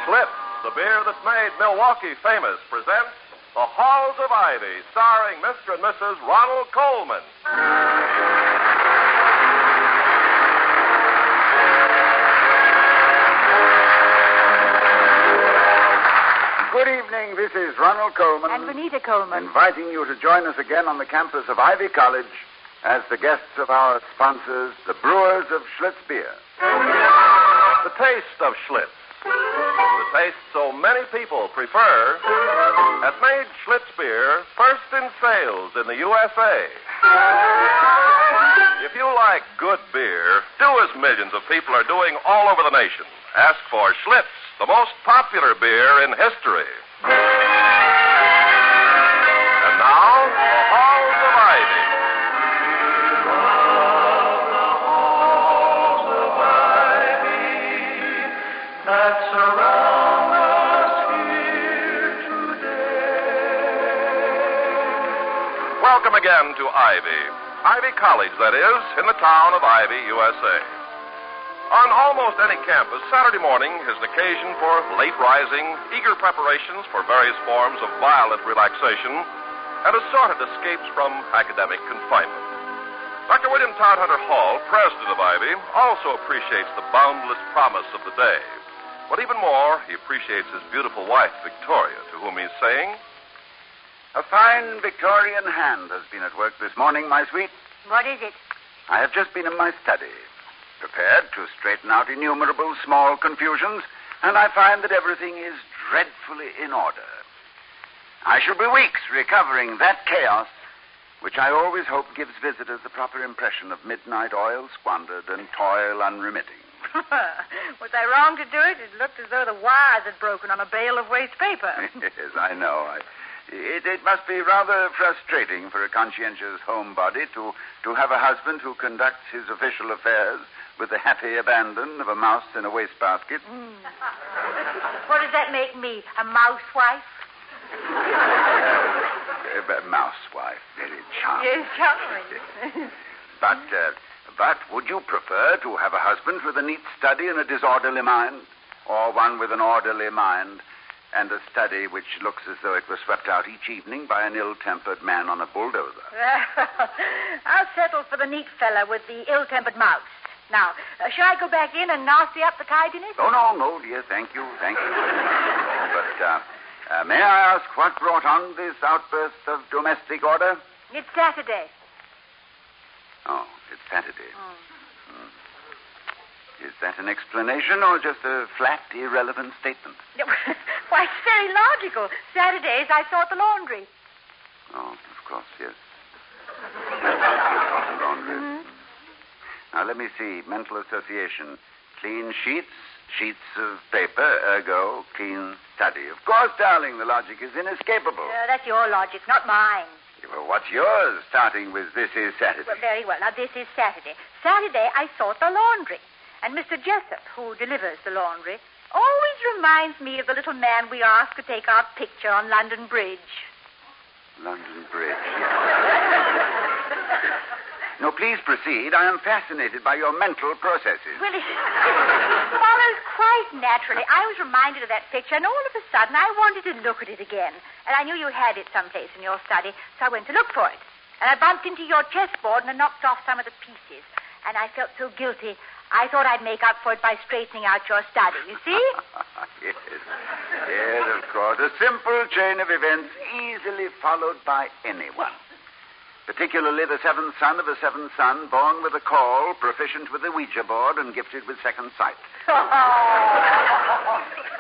Schlitz, the beer that made Milwaukee famous, presents The Halls of Ivy, starring Mr. and Mrs. Ronald Colman. Good evening. This is Ronald Colman. And Benita Coleman. Inviting you to join us again on the campus of Ivy College as the guests of our sponsors, the brewers of Schlitz beer. The taste of Schlitz, the taste so many people prefer, has made Schlitz beer first in sales in the USA. If you like good beer, do as millions of people are doing all over the nation. Ask for Schlitz, the most popular beer in history. And now, the Halls of Ivy. That surround us here today. Welcome again to Ivy. Ivy College, that is, in the town of Ivy, USA. On almost any campus, Saturday morning is an occasion for late rising, eager preparations for various forms of violent relaxation and assorted escapes from academic confinement. Dr. William Todhunter Hall, president of Ivy, also appreciates the boundless promise of the day. But even more, he appreciates his beautiful wife, Victoria, to whom he's saying, A fine Victorian hand has been at work this morning, my sweet. What is it? I have just been in my study, prepared to straighten out innumerable small confusions, and I find that everything is dreadfully in order. I shall be weeks recovering that chaos, which I always hope gives visitors the proper impression of midnight oil squandered and toil unremitting. Was I wrong to do it? It looked as though the wires had broken on a bale of waste paper. Yes, I know. It must be rather frustrating for a conscientious homebody to have a husband who conducts his official affairs with the happy abandon of a mouse in a wastebasket. What does that make me, a mousewife? A mousewife, very charming. Yes, charming. But would you prefer to have a husband with a neat study and a disorderly mind? Or one with an orderly mind and a study which looks as though it was swept out each evening by an ill-tempered man on a bulldozer? I'll settle for the neat fella with the ill-tempered mouse. Now, shall I go back in and nasty up the tidiness? Oh, no, dear. Thank you. But may I ask what brought on this outburst of domestic order? It's Saturday. Oh, it's Saturday. Is that an explanation or just a flat, irrelevant statement? Why, it's very logical. Saturdays I sort the laundry. Oh, of course, yes. Laundry. Mm-hmm. Now, let me see. Mental association. Clean sheets of paper, ergo, clean study. Of course, darling, the logic is inescapable. That's your logic, not mine. Well, what's yours, starting with this is Saturday? Well, very well. Now, this is Saturday. Saturday, I sort the laundry. And Mr. Jessup, who delivers the laundry, always reminds me of the little man we asked to take our picture on London Bridge. London Bridge. No, please proceed. I am fascinated by your mental processes. Well, it follows quite naturally. I was reminded of that picture, and all of a sudden I wanted to look at it again. And I knew you had it someplace in your study, so I went to look for it. And I bumped into your chessboard and I knocked off some of the pieces. And I felt so guilty, I thought I'd make up for it by straightening out your study. You see? Yes, of course. A simple chain of events easily followed by anyone. Particularly the seventh son of a seventh son, born with a caul, proficient with the Ouija board, and gifted with second sight.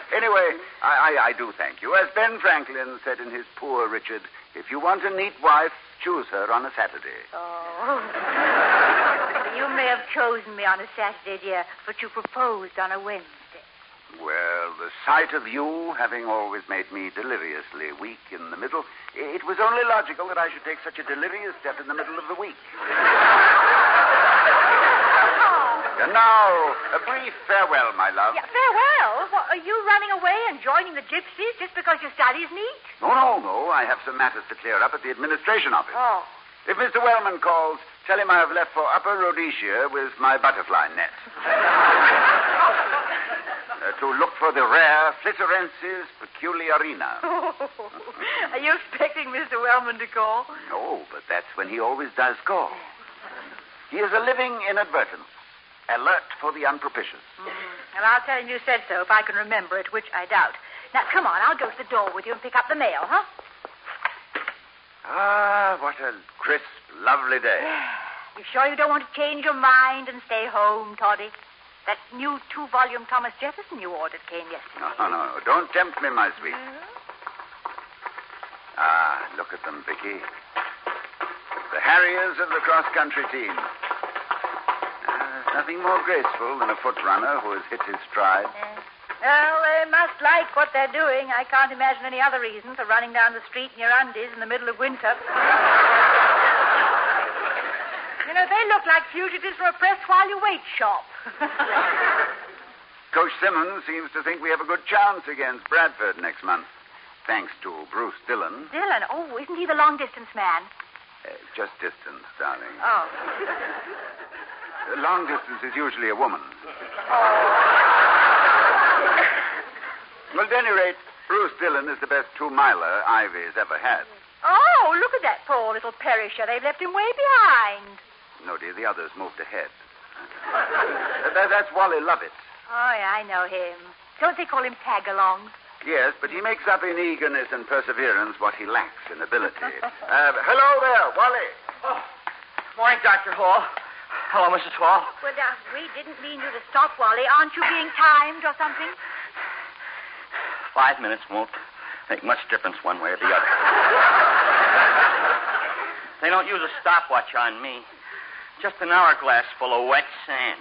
Anyway, I do thank you. As Ben Franklin said in his Poor Richard, if you want a neat wife, choose her on a Saturday. Oh. You may have chosen me on a Saturday, dear, but you proposed on a Wednesday. Well, the sight of you, having always made me deliriously weak in the middle, it was only logical that I should take such a delirious step in the middle of the week. And now, a brief farewell, my love. Yeah, farewell? What, are you running away and joining the gypsies just because your study's neat? No. I have some matters to clear up at the administration office. Oh. If Mr. Wellman calls, tell him I have left for Upper Rhodesia with my butterfly net. to look for the rare Flitterensis peculiarina. Are you expecting Mr. Wellman to call? No, but that's when he always does call. He is a living inadvertence, alert for the unpropitious. Well, I'll tell him you said so if I can remember it, which I doubt. Now, come on, I'll go to the door with you and pick up the mail, huh? Ah, what a crisp, lovely day. You sure you don't want to change your mind and stay home, Toddy? That new 2-volume Thomas Jefferson you ordered came yesterday. No. Don't tempt me, my sweet. Ah, look at them, Vicky. The Harriers of the cross-country team. There's nothing more graceful than a foot runner who has hit his stride. Well, they must like what they're doing. I can't imagine any other reason for running down the street in your undies in the middle of winter. You know, they look like fugitives from a press-while-you-wait shop. Coach Simmons seems to think we have a good chance against Bradford next month, thanks to Bruce Dillon. Dillon? Oh, isn't he the long-distance man? Just distance, darling. Oh. Long distance is usually a woman. Well, at any rate, Bruce Dillon is the best 2-miler Ivy's ever had. Oh, look at that poor little perisher. They've left him way behind. No, dear, the others moved ahead. That's Wally Lovett. Oh, yeah, I know him. Don't they call him tag-alongs? Yes, but he makes up in eagerness and perseverance what he lacks in ability. Hello there, Wally. Oh, morning, Dr. Hall. Hello, Mrs. Hall. Well, we didn't mean you to stop, Wally. Aren't you being timed or something? 5 minutes won't make much difference one way or the other. They don't use a stopwatch on me. Just an hourglass full of wet sand.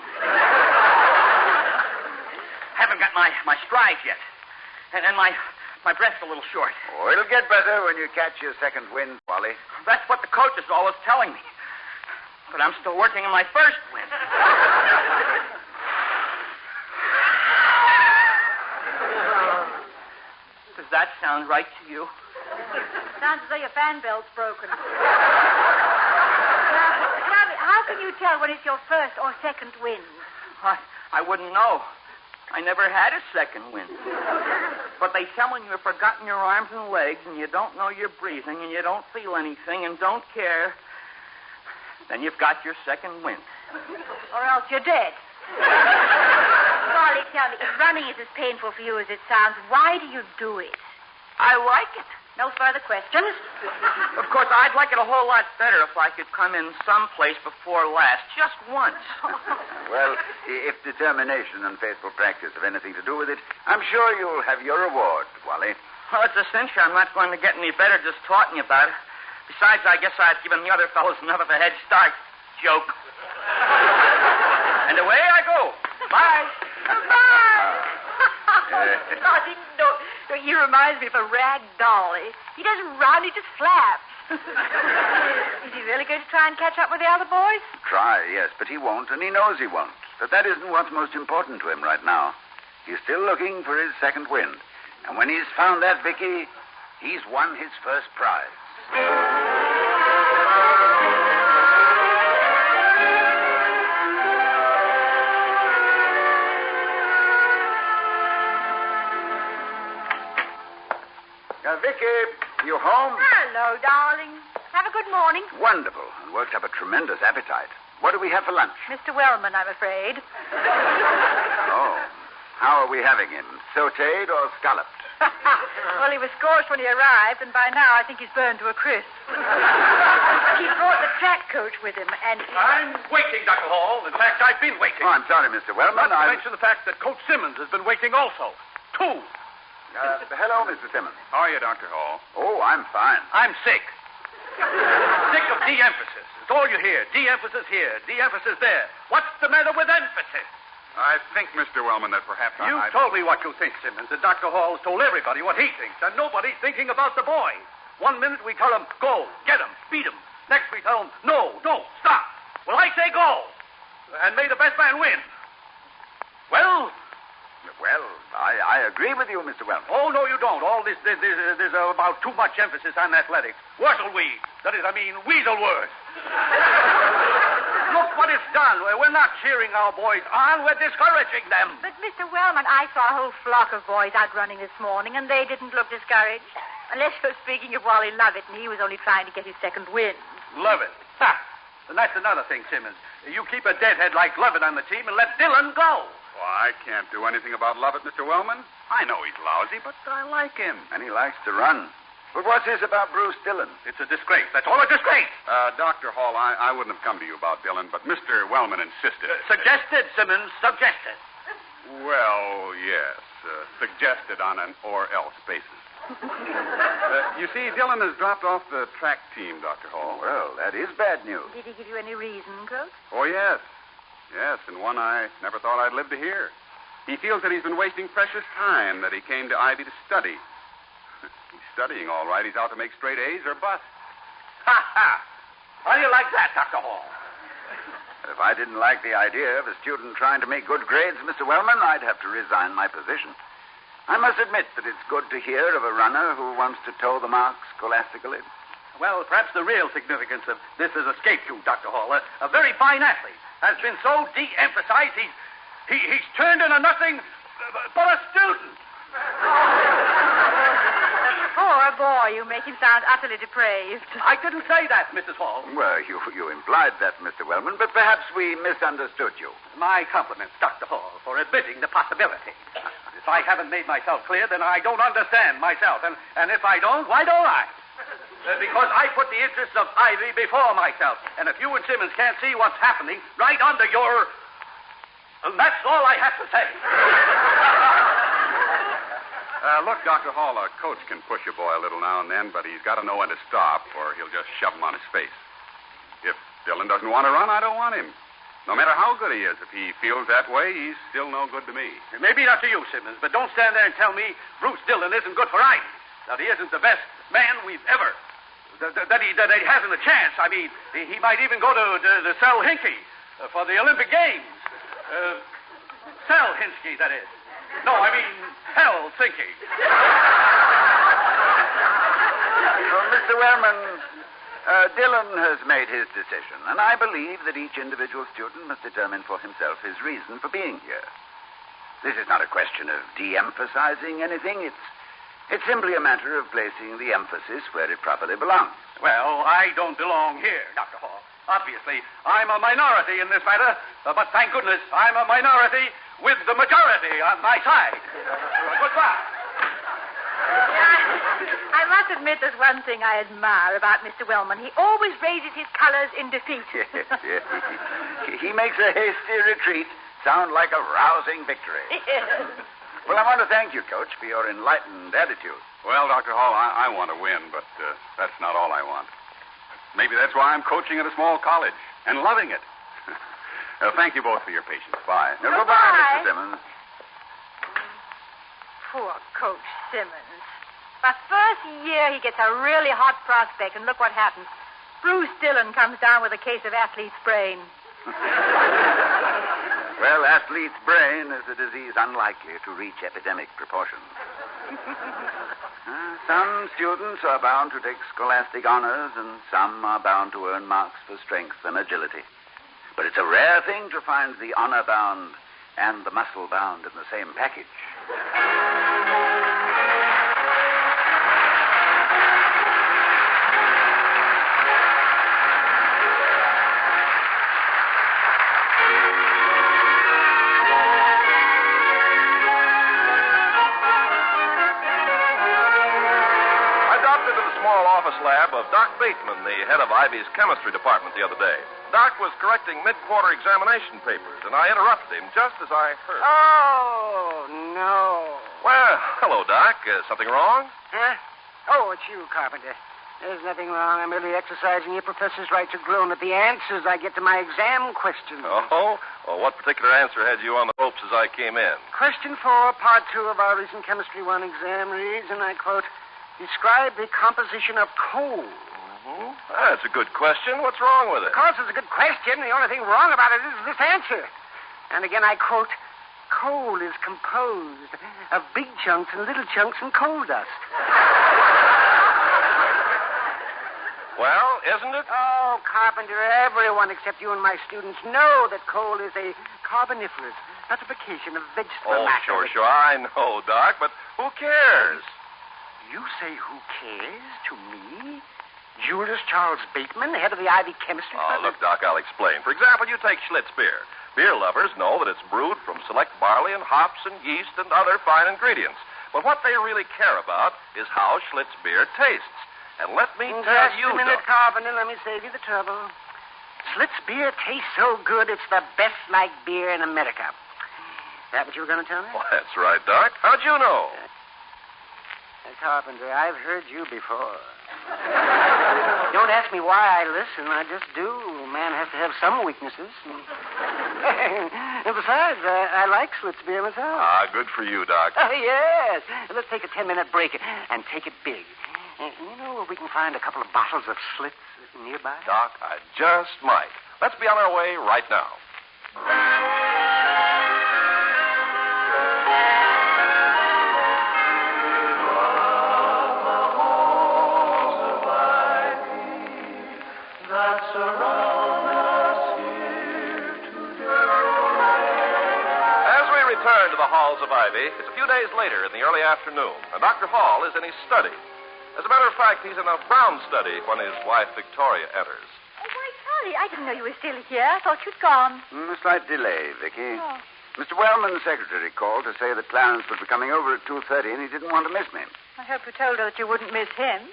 Haven't got my strides yet. And my breath's a little short. Oh, it'll get better when you catch your second wind, Wally. That's what the coach is always telling me. But I'm still working on my first wind. Does that sound right to you? Sounds as though your fan belt's broken. Now, how can you tell when it's your first or second wind? I wouldn't know. I never had a second wind. But they tell when you've forgotten your arms and legs and you don't know you're breathing and you don't feel anything and don't care, then you've got your second wind. Or else you're dead. Wally, tell me, if running is as painful for you as it sounds, why do you do it? I like it. No further questions? Of course, I'd like it a whole lot better if I could come in someplace before last, just once. Well, if determination and faithful practice have anything to do with it, I'm sure you'll have your reward, Wally. Well, it's a cinch I'm not going to get any better just talking about it. Besides, I guess I've given the other fellows enough of a head start. Joke. And away I go. Bye. Goodbye. No, he reminds me of a rag doll. He doesn't run, he just flaps. Is he really going to try and catch up with the other boys? Try, yes, but he won't, and he knows he won't. But that isn't what's most important to him right now. He's still looking for his second wind. And when he's found that, Vicky, he's won his first prize. Vicky, you home? Hello, darling. Have a good morning. Wonderful, and worked up a tremendous appetite. What do we have for lunch? Mr. Wellman, I'm afraid. Oh, how are we having him? Sautéed or scalloped? Well, he was scorched when he arrived, and by now I think he's burned to a crisp. He brought the track coach with him, and... I'm waiting, Dr. Hall. In fact, I've been waiting. Oh, I'm sorry, Mr. Wellman. Not to mention the fact that Coach Simmons has been waiting also. 2. Hello, Mr. Simmons. How are you, Dr. Hall? Oh, I'm fine. I'm sick. Sick of de-emphasis. It's all you hear. De-emphasis here, de-emphasis there. What's the matter with emphasis? I think, Mr. Wellman, that perhaps You told me what you think, Simmons, and Dr. Hall's told everybody what he thinks, and nobody's thinking about the boy. 1 minute we tell him, go, get him, beat him. Next we tell him, no, don't, stop. Well, I say go, and may the best man win. Well, I agree with you, Mr. Wellman. oh, no, you don't. All this, there's about too much emphasis on athletics. Wurzelweed. That is, weasel words. Look what it's done. We're not cheering our boys on. We're discouraging them. But, Mr. Wellman, I saw a whole flock of boys out running this morning, and they didn't look discouraged. Unless you're speaking of Wally Lovett, and he was only trying to get his second win. Lovett. Ha! And that's another thing, Simmons. You keep a deadhead like Lovett on the team and let Dillon go. Well, I can't do anything about Lovett, Mr. Wellman. I know he's lousy, but I like him. And he likes to run. But what's this about Bruce Dillon? It's a disgrace. That's all, a disgrace. Dr. Hall, I wouldn't have come to you about Dillon, but Mr. Wellman insisted. Suggested, Simmons, suggested. Well, yes. Suggested on an or-else basis. You see, Dillon has dropped off the track team, Dr. Hall. Well, that is bad news. Did he give you any reason, Coach? Oh, yes. Yes, and one I never thought I'd live to hear. He feels that he's been wasting precious time, that he came to Ivy to study. He's studying all right. He's out to make straight A's or bust. Ha ha! How do you like that, Dr. Hall? If I didn't like the idea of a student trying to make good grades, Mr. Wellman, I'd have to resign my position. I must admit that it's good to hear of a runner who wants to toe the mark scholastically. Well, perhaps the real significance of this has escaped you, Dr. Hall. A very fine athlete has been so de-emphasized, he's turned into nothing but a student. Poor boy, you make him sound utterly depraved. I didn't say that, Mrs. Hall. Well, you implied that, Mr. Wellman, but perhaps we misunderstood you. My compliments, Dr. Hall, for admitting the possibility. If I haven't made myself clear, then I don't understand myself. And if I don't, why don't I? Because I put the interests of Ivy before myself. And if you and Simmons can't see what's happening right under your... that's all I have to say. Look, Dr. Hall, a coach can push a boy a little now and then, but he's got to know when to stop, or he'll just shove him on his face. If Dillon doesn't want to run, I don't want him. No matter how good he is, if he feels that way, he's still no good to me. Maybe not to you, Simmons, but don't stand there and tell me Bruce Dillon isn't good for Ivy. That he isn't the best man we've ever... That he hasn't a chance. I mean, he might even go to Sel Hinkey for the Olympic Games. Sel Hinsky, that is. No, I mean Helsinki. Well, Mr. Wellman, Dillon has made his decision, and I believe that each individual student must determine for himself his reason for being here. This is not a question of de-emphasizing anything. It's simply a matter of placing the emphasis where it properly belongs. Well, I don't belong here, Dr. Hall. Obviously, I'm a minority in this matter, but thank goodness I'm a minority with the majority on my side. Goodbye. I must admit there's one thing I admire about Mr. Wellman. He always raises his colors in defeat. He makes a hasty retreat sound like a rousing victory. Well, I want to thank you, Coach, for your enlightened attitude. Well, Dr. Hall, I want to win, but that's not all I want. Maybe that's why I'm coaching at a small college and loving it. Thank you both for your patience. Bye. Now, goodbye, Mr. Simmons. Poor Coach Simmons. The first year he gets a really hot prospect, and look what happens. Bruce Dillon comes down with a case of athlete's brain. Well, athlete's brain is a disease unlikely to reach epidemic proportions. Some students are bound to take scholastic honors, and some are bound to earn marks for strength and agility. But it's a rare thing to find the honor-bound and the muscle-bound in the same package. Lab of Doc Bateman, the head of Ivy's chemistry department, the other day. Doc was correcting mid-quarter examination papers, and I interrupted him just as I heard. Oh, no. Well, hello, Doc. Something wrong? Huh? Oh, it's you, Carpenter. There's nothing wrong. I'm merely exercising your professor's right to groan at the answers I get to my exam questions. Oh? Well, what particular answer had you on the ropes as I came in? Question 4, part 2 of our recent Chemistry 1 exam reads, and I quote, describe the composition of coal. Mm-hmm. That's a good question. What's wrong with it? Of course, it's a good question. The only thing wrong about it is this answer. And again, I quote, coal is composed of big chunks and little chunks and coal dust. Well, isn't it? Oh, Carpenter, everyone except you and my students know that coal is a carboniferous stratification of vegetable matter. Sure. I know, Doc, but who cares? You say who cares to me? Julius Charles Bateman, head of the Ivy Chemistry Oh, Department? look, Doc, I'll explain. For example, you take Schlitz beer. Beer lovers know that it's brewed from select barley and hops and yeast and other fine ingredients. But what they really care about is how Schlitz beer tastes. And let me tell Just you, a minute, Doc. Carpenter. Let me save you the trouble. Schlitz beer tastes so good, it's the best like beer in America. That what you were going to tell me? Well, that's right, Doc. How'd you know? Carpenter, I've heard you before. Don't ask me why I listen. I just do. A man has to have some weaknesses. And besides, I like Schlitz beer myself. Ah, good for you, Doc. Oh, yes. Let's take a 10-minute break and take it big. You know where we can find a couple of bottles of Schlitz nearby? Doc, I just might. Let's be on our way right now. As we return to the halls of Ivy, it's a few days later in the early afternoon, and Dr. Hall is in his study. As a matter of fact, he's in a brown study when his wife, Victoria, enters. Oh, why, Charlie, I didn't know you were still here. I thought you'd gone. A slight delay, Vicky. Oh. Mr. Wellman's secretary called to say that Clarence would be coming over at 2:30, and he didn't want to miss me. I hope you told her that you wouldn't miss him.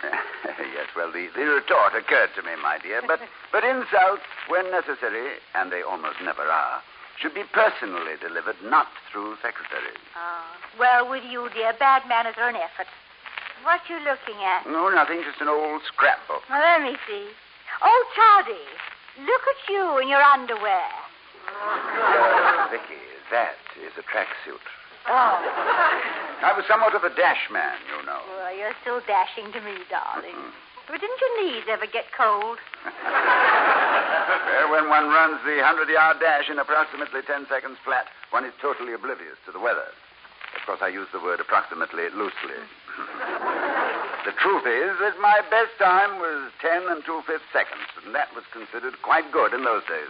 Yes, well, the retort occurred to me, my dear. But insults, when necessary, and they almost never are, should be personally delivered, not through secretaries. Oh. Well, with you, dear, bad manners are an effort. What you looking at? No, nothing, just an old scrapbook. Well, let me see. Oh, Charlie, look at you in your underwear. Vicky, that is a tracksuit. Oh. I was somewhat of a dash man, you know. Well, you're still dashing to me, darling. But didn't your knees ever get cold? Well, when one runs the 100-yard dash in approximately 10 seconds flat, one is totally oblivious to the weather. Of course, I use the word approximately loosely. The truth is that my best time was 10 2/5 seconds, and that was considered quite good in those days.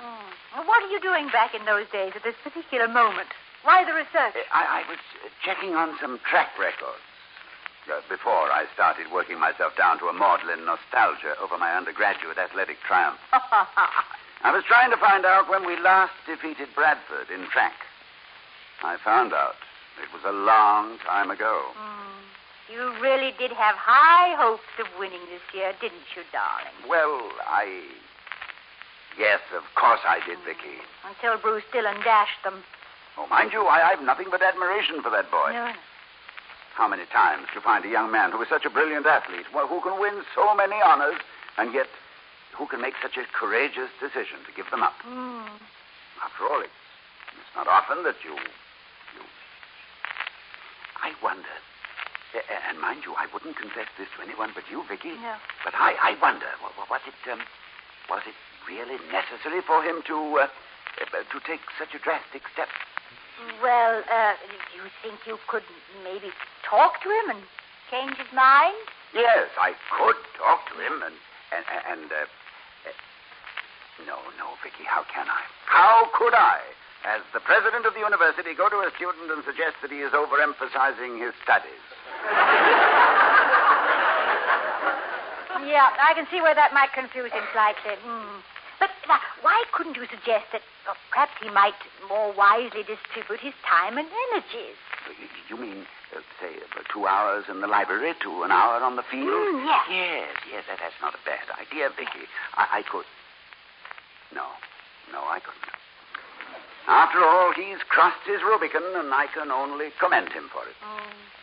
Well, what are you doing back in those days at this particular moment? Why the research? I was checking on some track records before I started working myself down to a maudlin nostalgia over my undergraduate athletic triumph. I was trying to find out when we last defeated Bradford in track. I found out it was a long time ago. You really did have high hopes of winning this year, didn't you, darling? Well, Yes, of course I did, Vicky. Until Bruce Dillon dashed them. Oh, mind you, I have nothing but admiration for that boy. No. How many times to find a young man who is such a brilliant athlete, who can win so many honors, and yet who can make such a courageous decision to give them up? After all, it's not often that you... I wonder, and mind you, I wouldn't confess this to anyone but you, Vicky. No. But I wonder, was it really necessary for him to take such a drastic step? Well, do you think you could maybe talk to him and change his mind? Yes, I could talk to him, and no, Vicky, how can I? How could I, as the president of the university, go to a student and suggest that he is overemphasizing his studies? Yeah, I can see where that might confuse him slightly. But why couldn't you suggest that perhaps he might more wisely distribute his time and energies? You mean, say, 2 hours in the library to an hour on the field? Yes. Yes, that's not a bad idea, Vicky. I could... No, I couldn't. After all, he's crossed his Rubicon, and I can only commend him for it.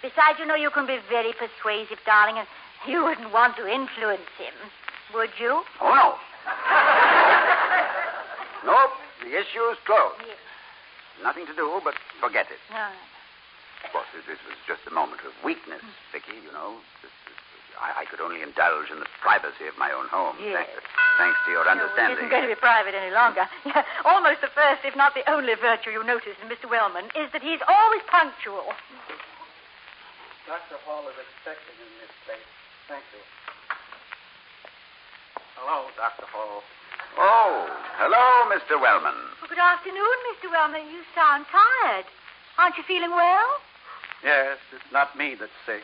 Besides, you can be very persuasive, darling, and you wouldn't want to influence him, would you? Oh, no. Nope, the issue is closed. Yes. Nothing to do but forget it. No. Of course, this was just a moment of weakness, Vicky, I could only indulge in the privacy of my own home. Yes. Thanks to your It understanding. isn't going to be private any longer. Almost the first, if not the only virtue you notice in Mr. Wellman is that he's always punctual. Dr. Hall is expecting in this place. Thank you. Hello, Dr. Hall. Oh, hello, Mr. Wellman. Well, good afternoon, Mr. Wellman. You sound tired. Aren't you feeling well? Yes, it's not me that's sick.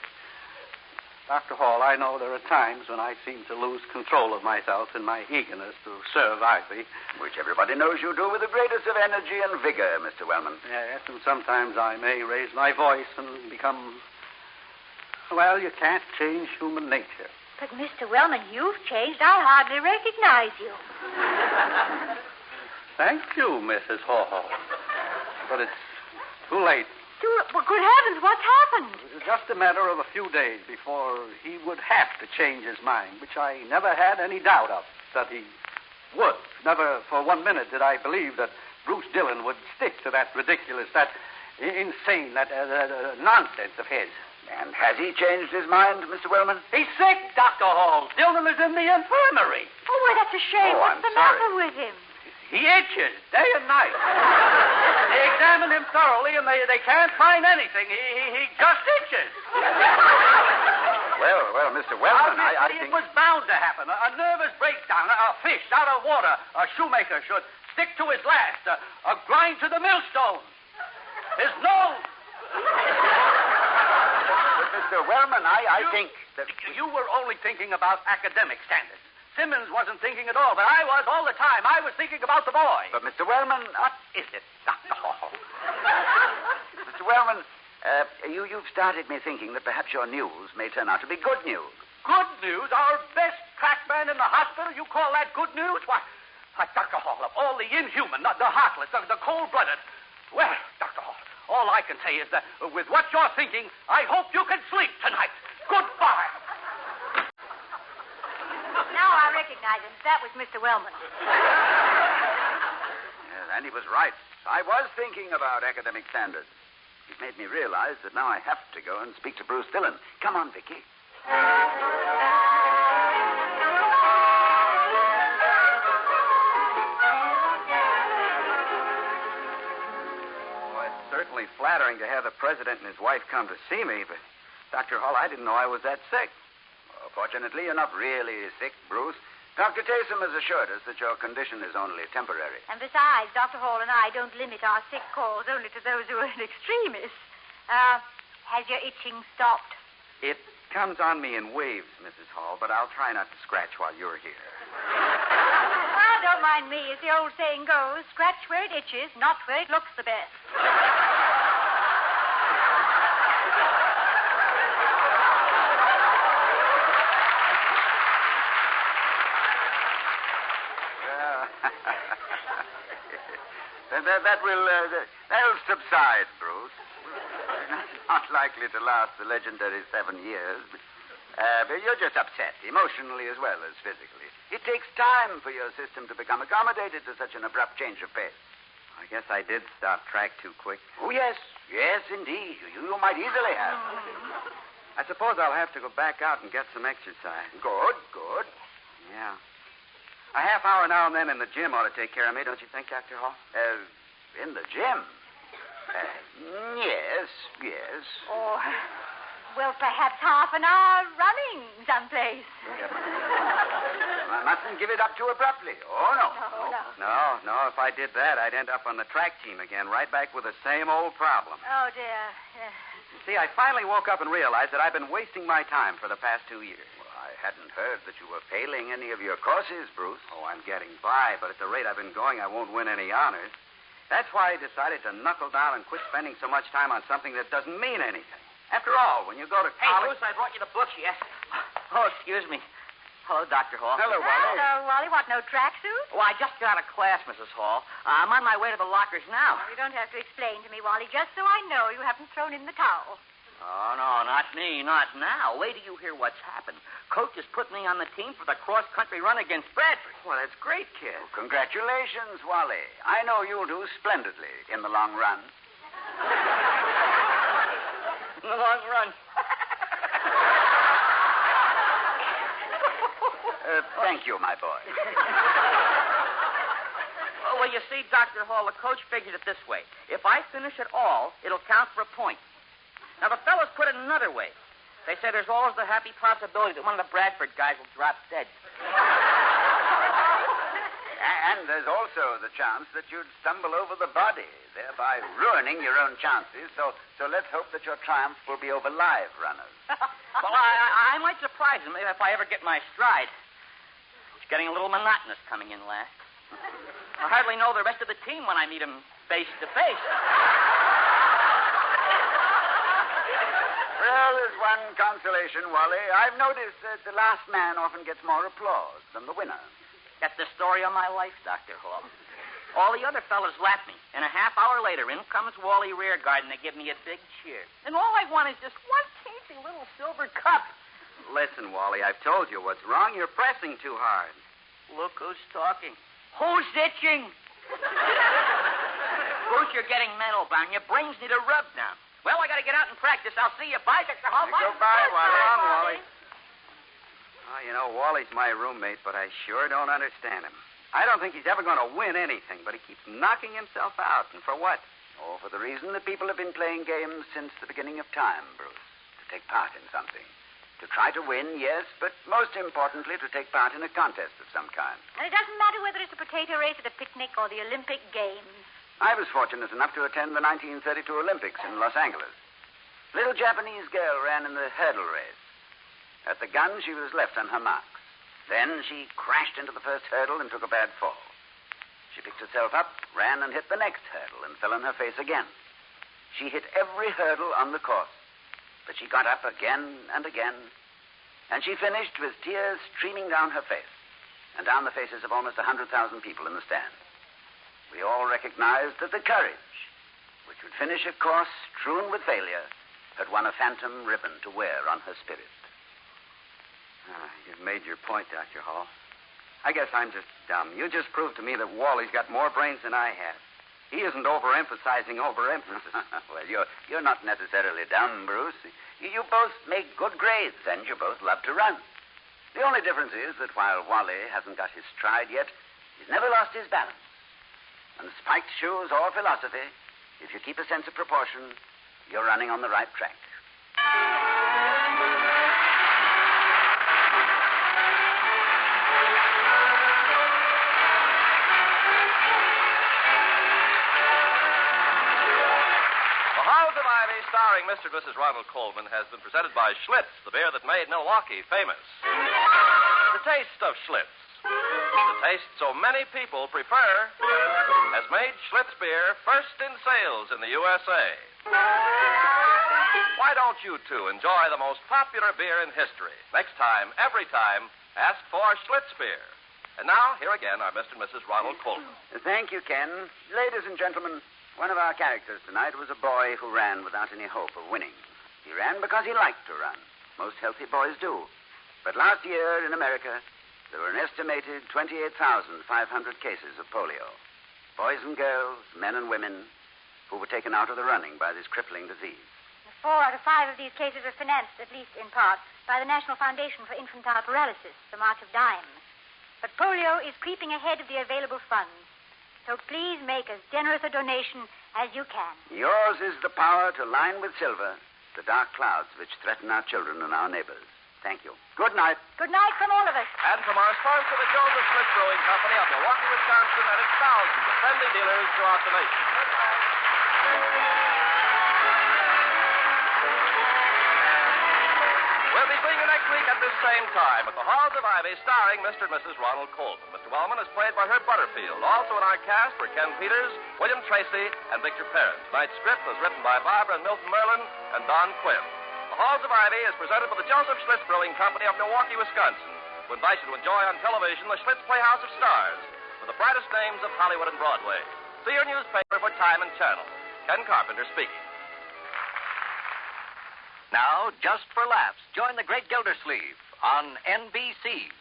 Dr. Hall, I know there are times when I seem to lose control of myself in my eagerness to serve Ivy. Which everybody knows you do with the greatest of energy and vigor, Mr. Wellman. Yes, and sometimes I may raise my voice and become... Well, you can't change human nature. But, Mr. Wellman, you've changed. I hardly recognize you. Thank you, Mrs. Hall. But it's too late. Well, good heavens, what's happened? It was just a matter of a few days before he would have to change his mind, which I never had any doubt of, that he would. Never for 1 minute did I believe that Bruce Dillon would stick to that ridiculous, that insane, that nonsense of his. And has he changed his mind, Mr. Wellman? He's sick, Dr. Hall. Dillon is in the infirmary. Oh, well, that's a shame. Oh, What's I'm the sorry. matter with him? He itches day and night. They examine him thoroughly, and they can't find anything. He just itches. Well, Mr. Wellman, I Obviously, think... it was bound to happen. A nervous breakdown. A fish out of water. A shoemaker should stick to his last. A grind to the millstone. His nose. But, Mr. Wellman, I think that... You were only thinking about academic standards. Simmons wasn't thinking at all, but I was all the time. I was thinking about the boy. But, Mr. Wellman... What is it, Dr. Hall? Mr. Wellman, you've started me thinking that perhaps your news may turn out to be good news. Good news? Our best crackman in the hospital? You call that good news? Why, Dr. Hall, of all the inhuman, the heartless, the cold-blooded... Well, Dr. Hall, all I can say is that with what you're thinking, I hope you can sleep tonight. Goodbye. Now I recognize him. That was Mr. Wellman. Yes, and he was right. I was thinking about academic standards. It made me realize that now I have to go and speak to Bruce Dillon. Come on, Vicky. Well, it's certainly flattering to have the president and his wife come to see me, but, Dr. Hall, I didn't know I was that sick. Fortunately, you're not really sick, Bruce. Dr. Taysom has assured us that your condition is only temporary. And besides, Dr. Hall and I don't limit our sick calls only to those who are in extremis. Has your itching stopped? It comes on me in waves, Mrs. Hall, but I'll try not to scratch while you're here. Well, don't mind me. As the old saying goes, scratch where it itches, not where it looks the best. That'll subside, Bruce. Not likely to last the legendary 7 years. But you're just upset, emotionally as well as physically. It takes time for your system to become accommodated to such an abrupt change of pace. I guess I did stop track too quick. Oh, yes, indeed. You might easily have. I suppose I'll have to go back out and get some exercise. Good. Yeah. A half hour now and then in the gym ought to take care of me, don't you think, Dr. Hall? In the gym? Yes. Or, well, perhaps half an hour running someplace. I mustn't give it up too abruptly. Oh, no. No, if I did that, I'd end up on the track team again, right back with the same old problem. Oh, dear. See, I finally woke up and realized that I've been wasting my time for the past 2 years. Well, I hadn't heard that you were failing any of your courses, Bruce. Oh, I'm getting by, but at the rate I've been going, I won't win any honors. That's why I decided to knuckle down and quit spending so much time on something that doesn't mean anything. After all, when you go to Hey, college... Bruce, I brought you the books, yes? Oh, excuse me. Hello, Dr. Hall. Hello, Wally. Hello, Wally. What, no tracksuit? Oh, I just got out of class, Mrs. Hall. I'm on my way to the lockers now. You don't have to explain to me, Wally, just so I know you haven't thrown in the towel. Oh, no, not me, not now. Wait till you hear what's happened. Coach has put me on the team for the cross-country run against Bradford. Well, that's great, kid. Well, congratulations, Wally. I know you'll do splendidly in the long run. In the long run. Thank you, my boy. Oh, well, you see, Dr. Hall, the coach figured it this way. If I finish at all, it'll count for a point. Now, the fellows put it another way. They say there's always the happy possibility that one of the Bradford guys will drop dead. And there's also the chance that you'd stumble over the body, thereby ruining your own chances. So let's hope that your triumph will be over live runners. Well, I might surprise him if I ever get my stride. It's getting a little monotonous coming in last. I hardly know the rest of the team when I meet him face to face. Well, there's one consolation, Wally. I've noticed that the last man often gets more applause than the winner. That's the story of my life, Dr. Hall. All the other fellas lap me, and a half hour later, in comes Wally Rearguard, and they give me a big cheer. And all I want is just one tasty little silver cup. Listen, Wally, I've told you what's wrong. You're pressing too hard. Look who's talking. Who's itching? Bruce, you're getting mental, bound. Your brains need a rub now. Well, I got to get out and practice. I'll see you. Bye, Dr. Hall. Bye. Goodbye, Wally. Come on, Wally. Oh, you know, Wally's my roommate, but I sure don't understand him. I don't think he's ever going to win anything, but he keeps knocking himself out. And for what? Oh, for the reason that people have been playing games since the beginning of time, Bruce. To take part in something. To try to win, yes, but most importantly, to take part in a contest of some kind. And it doesn't matter whether it's a potato race at a picnic or the Olympic Games. I was fortunate enough to attend the 1932 Olympics in Los Angeles. A little Japanese girl ran in the hurdle race. At the gun, she was left on her marks. Then she crashed into the first hurdle and took a bad fall. She picked herself up, ran and hit the next hurdle and fell on her face again. She hit every hurdle on the course, but she got up again and again, and she finished with tears streaming down her face and down the faces of almost 100,000 people in the stand. We all recognized that the courage, which would finish a course strewn with failure, had won a phantom ribbon to wear on her spirit. You've made your point, Dr. Hall. I guess I'm just dumb. You just proved to me that Wally's got more brains than I have. He isn't overemphasizing overemphasis. Well, you're not necessarily dumb, Bruce. You both make good grades, and you both love to run. The only difference is that while Wally hasn't got his stride yet, he's never lost his balance. And spiked shoes or philosophy, if you keep a sense of proportion, you're running on the right track. Starring Mr. and Mrs. Ronald Colman has been presented by Schlitz, the beer that made Milwaukee famous. The taste of Schlitz, the taste so many people prefer, has made Schlitz beer first in sales in the USA. Why don't you two enjoy the most popular beer in history? Next time, every time, ask for Schlitz beer. And now, here again are Mr. and Mrs. Ronald Colman. Thank you, Ken. Ladies and gentlemen, one of our characters tonight was a boy who ran without any hope of winning. He ran because he liked to run. Most healthy boys do. But last year in America, there were an estimated 28,500 cases of polio. Boys and girls, men and women, who were taken out of the running by this crippling disease. 4 out of 5 of these cases are financed, at least in part, by the National Foundation for Infantile Paralysis, the March of Dimes. But polio is creeping ahead of the available funds. So please make as generous a donation as you can. Yours is the power to line with silver the dark clouds which threaten our children and our neighbors. Thank you. Good night. Good night from all of us. And from our sponsor, the Joseph Schlitz Brewing Company of Milwaukee, Wisconsin, and its thousands of friendly dealers throughout the nation. We'll be seeing you next week at this same time at the Halls of Ivy, starring Mr. and Mrs. Ronald Colman. Mr. Wellman is played by Herb Butterfield. Also in our cast were Ken Peters, William Tracy, and Victor Perrin. Tonight's script was written by Barbara and Milton Merlin and Don Quinn. The Halls of Ivy is presented by the Joseph Schlitz Brewing Company of Milwaukee, Wisconsin, who invite you to enjoy on television the Schlitz Playhouse of Stars with the brightest names of Hollywood and Broadway. See your newspaper for time and channel. Ken Carpenter speaking. Now, just for laughs, join the Great Gildersleeve on NBC.